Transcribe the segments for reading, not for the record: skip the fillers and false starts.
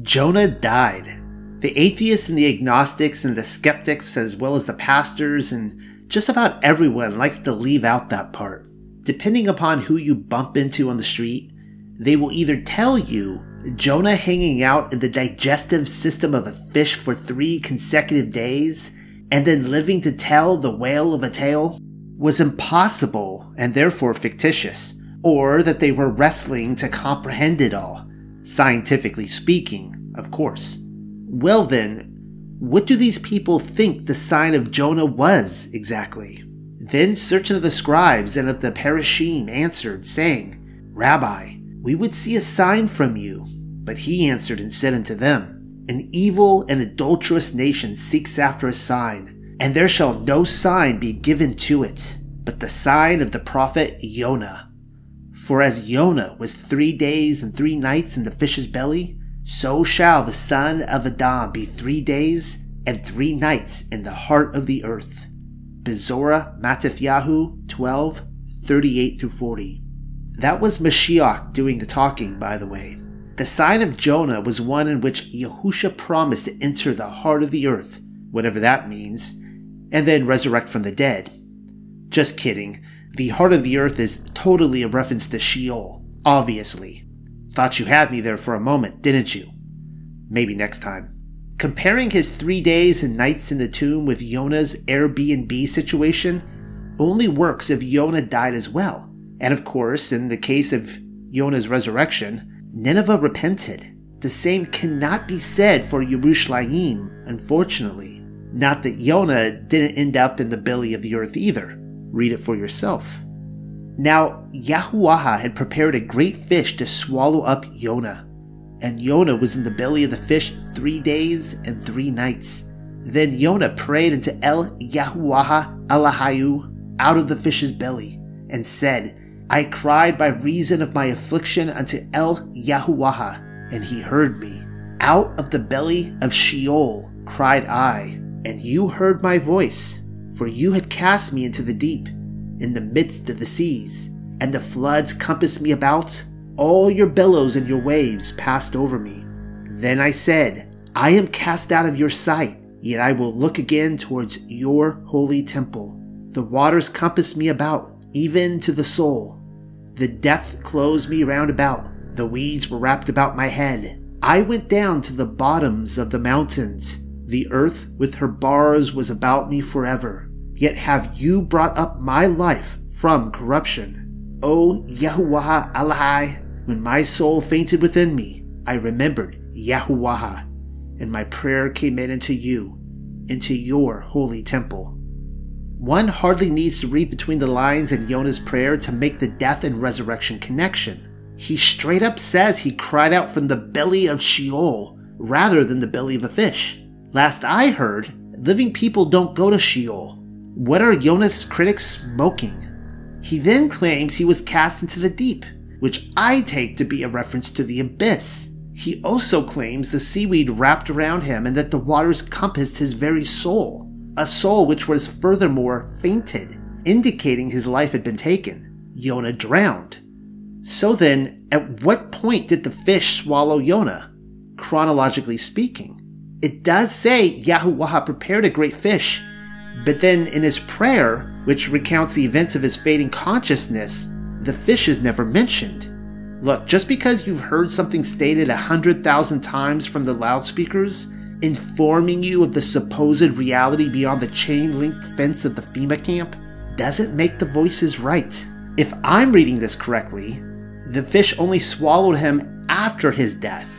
Jonah died. The atheists and the agnostics and the skeptics, as well as the pastors and just about everyone, likes to leave out that part. Depending upon who you bump into on the street, they will either tell you Jonah hanging out in the digestive system of a fish for 3 consecutive days and then living to tell the whale of a tale was impossible and therefore fictitious, or that they were wrestling to comprehend it all, scientifically speaking, of course. Well then, what do these people think the sign of Jonah was exactly? Then certain of the scribes and of the Parashim answered, saying, Rabbi, we would see a sign from you. But he answered and said unto them, An evil and adulterous nation seeks after a sign, and there shall no sign be given to it, but the sign of the prophet Jonah. For as Jonah was 3 days and 3 nights in the fish's belly, so shall the Son of Adam be 3 days and 3 nights in the heart of the earth. Bezorah Matithyahu 12, 38-40. That was Mashiach doing the talking, by the way. The sign of Jonah was one in which Yahusha promised to enter the heart of the earth, whatever that means, and then resurrect from the dead. Just kidding. The heart of the earth is totally a reference to Sheol, obviously. Thought you had me there for a moment, didn't you? Maybe next time. Comparing his 3 days and nights in the tomb with Jonah's Airbnb situation only works if Jonah died as well. And of course, in the case of Jonah's resurrection, Nineveh repented. The same cannot be said for Yerushalayim, unfortunately. Not that Jonah didn't end up in the belly of the earth either. Read it for yourself. Now, Yahuwah had prepared a great fish to swallow up Jonah. And Jonah was in the belly of the fish 3 days and 3 nights. Then Jonah prayed unto El Yahuwah Alahayu out of the fish's belly, and said, I cried by reason of my affliction unto El Yahuwah, and he heard me. Out of the belly of Sheol cried I, and you heard my voice, for you had cast me into the deep, in the midst of the seas, and the floods compassed me about. All your billows and your waves passed over me. Then I said, I am cast out of your sight, yet I will look again towards your holy temple. The waters compassed me about, even to the soul. The depth closed me round about. The weeds were wrapped about my head. I went down to the bottoms of the mountains. The earth with her bars was about me forever. Yet have you brought up my life from corruption. O Yahuwah Alahai, when my soul fainted within me, I remembered Yahuwah, and my prayer came in unto you, into your holy temple. One hardly needs to read between the lines in Jonah's prayer to make the death and resurrection connection. He straight up says he cried out from the belly of Sheol rather than the belly of a fish. Last I heard, living people don't go to Sheol. What are Jonah's critics smoking? He then claims he was cast into the deep, which I take to be a reference to the abyss. He also claims the seaweed wrapped around him and that the waters compassed his very soul. A soul which was furthermore fainted, indicating his life had been taken. Jonah drowned. So then, at what point did the fish swallow Jonah? Chronologically speaking, it does say Yahuwah prepared a great fish, but then in his prayer, which recounts the events of his fading consciousness, the fish is never mentioned. Look, just because you've heard something stated 100,000 times from the loudspeakers, informing you of the supposed reality beyond the chain-link fence of the FEMA camp, doesn't make the voices right. If I'm reading this correctly, the fish only swallowed him after his death.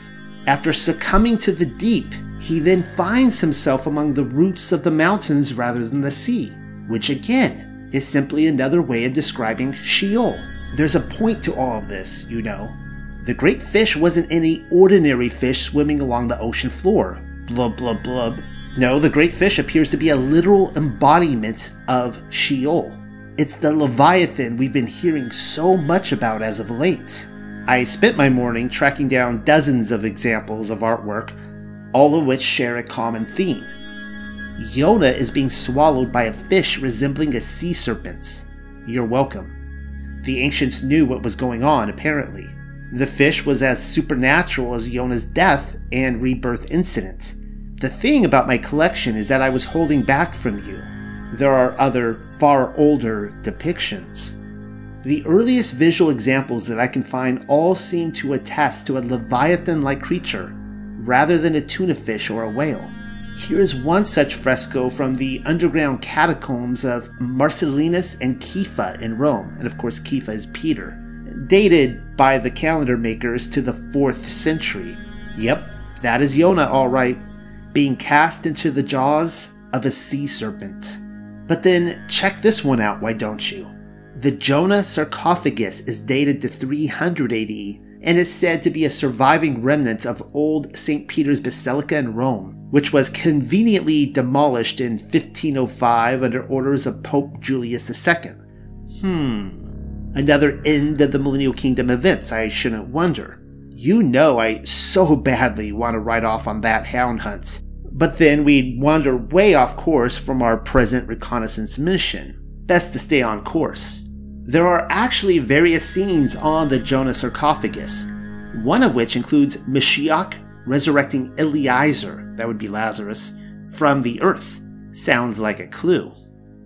After succumbing to the deep, he then finds himself among the roots of the mountains rather than the sea, which again is simply another way of describing Sheol. There's a point to all of this, you know. The great fish wasn't any ordinary fish swimming along the ocean floor. Blub, blub, blub. No, the great fish appears to be a literal embodiment of Sheol. It's the Leviathan we've been hearing so much about as of late. I spent my morning tracking down dozens of examples of artwork, all of which share a common theme. Jonah is being swallowed by a fish resembling a sea serpent. You're welcome. The ancients knew what was going on, apparently. The fish was as supernatural as Jonah's death and rebirth incident. The thing about my collection is that I was holding back from you. There are other, far older depictions. The earliest visual examples that I can find all seem to attest to a Leviathan-like creature, rather than a tuna fish or a whale. Here's one such fresco from the underground catacombs of Marcellinus and Kepha in Rome, and of course Kepha is Peter, dated by the calendar makers to the 4th century. Yep, that is Jonah all right, being cast into the jaws of a sea serpent. But then check this one out, why don't you? The Jonah sarcophagus is dated to 300 AD and is said to be a surviving remnant of old St. Peter's Basilica in Rome, which was conveniently demolished in 1505 under orders of Pope Julius II. Another end of the Millennial Kingdom events, I shouldn't wonder. You know I so badly want to ride off on that hound hunt. But then we'd wander way off course from our present reconnaissance mission. Best to stay on course. There are actually various scenes on the Jonah sarcophagus, one of which includes Mashiach resurrecting Eliezer, that would be Lazarus, from the earth. Sounds like a clue.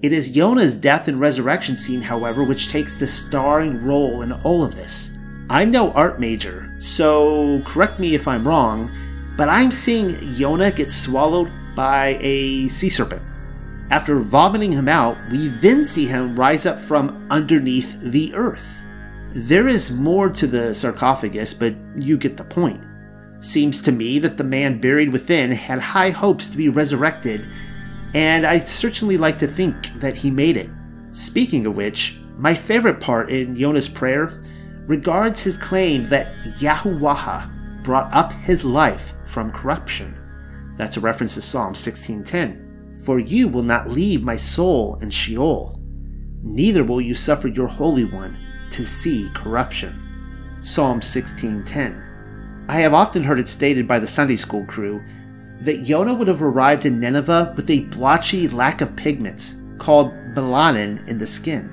It is Jonah's death and resurrection scene, however, which takes the starring role in all of this. I'm no art major, so correct me if I'm wrong, but I'm seeing Jonah get swallowed by a sea serpent. After vomiting him out, we then see him rise up from underneath the earth. There is more to the sarcophagus, but you get the point. Seems to me that the man buried within had high hopes to be resurrected, and I certainly like to think that he made it. Speaking of which, my favorite part in Jonah's prayer regards his claim that Yahuwah brought up his life from corruption. That's a reference to Psalm 16:10. For you will not leave my soul in Sheol, neither will you suffer your Holy One to see corruption. Psalm 16:10. I have often heard it stated by the Sunday school crew that Jonah would have arrived in Nineveh with a blotchy lack of pigments called melanin in the skin,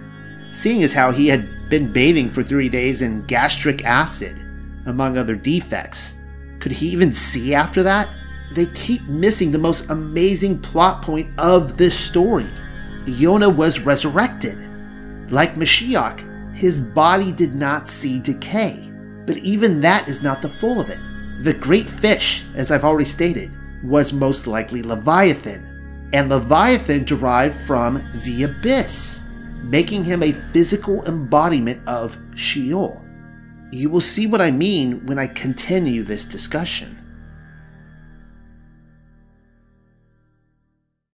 seeing as how he had been bathing for 3 days in gastric acid, among other defects. Could he even see after that? They keep missing the most amazing plot point of this story. Jonah was resurrected. Like Mashiach, his body did not see decay. But even that is not the full of it. The great fish, as I've already stated, was most likely Leviathan. And Leviathan derived from the abyss, making him a physical embodiment of Sheol. You will see what I mean when I continue this discussion.